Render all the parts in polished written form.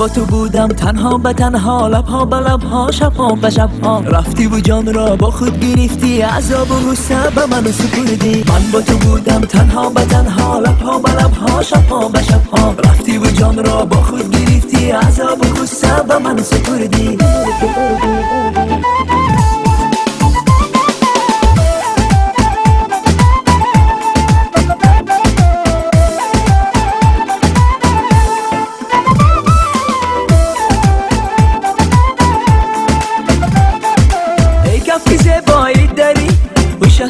با تو بودم تنها به تنها، لبها به لبها، شبها به شبها. رفتی و جان را با خود گرفتی، عذاب و غصه به من سپردی. من با تو بودم تنها به تنها، لبها به لبها، شبها به شبها. رفتی و جان را با خود گرفتی، عذاب و غصه به من سپردی.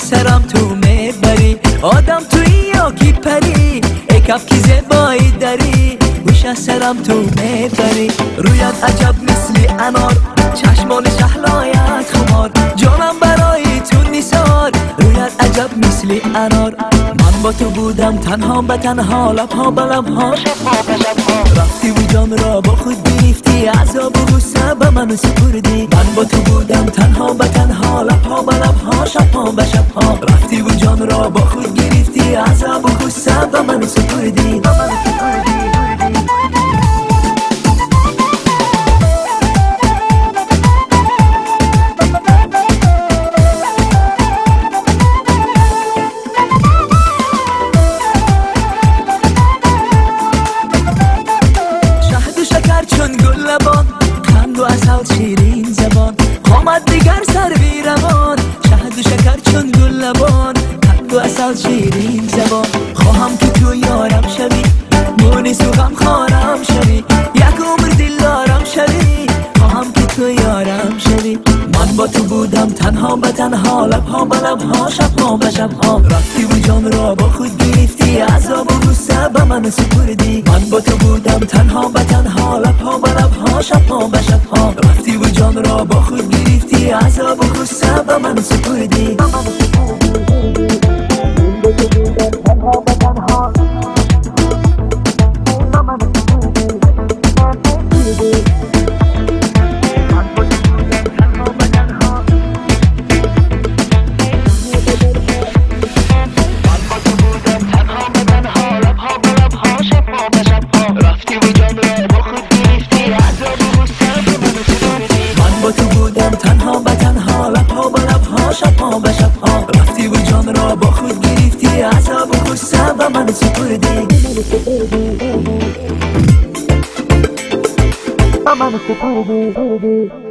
سرم تو میبری، آدم توی یا کی پری. ای کف کی زیبایی داری، گوش سرم تو میبری. رویت عجب مثل انار، چشمان شهلایت خمار. جانم برای تو نیسار، رویت عجب مثل انار. من با تو بودم تنها به تنها، لبها به لبها، شبها به شبها. رفتی و جان را با خود گرفتی، عذاب و غصه به من سپردی. من با تو بودم تنها به تنها، لبها به لبها، شبها به شبها. رفتی و جان را با خود گرفتی، عذاب و غصه به من سپردی. چون گل لبان، قند و عسل شیرین زبان. قامت دیگر سر بی روان، شهد و شکر چون گل لبان. قند و عسل شیرین زبان. خواهم که تو یارم شوی، مونس و غم خارم شوی. یک عمر دلدارم شوی، خواهم که تو یارم شوی. من با تو بودم تنها به تنها، لبها به لبها، شبها به شبها. رفتی و جان را با خود گرفتی، عذاب و غصه به من سپردی. من با تو بودم تنها به تنها، لبها به لبها، شبها به شبها. رفتی و جان را با خود گرفتی، عذاب و غصه به من سپردی. تنها به تنها، لبها به لبها، شبها به شبها. رفتی و جان را با خود گرفتی، عذاب و غصه به من سپردی. به من سپردی.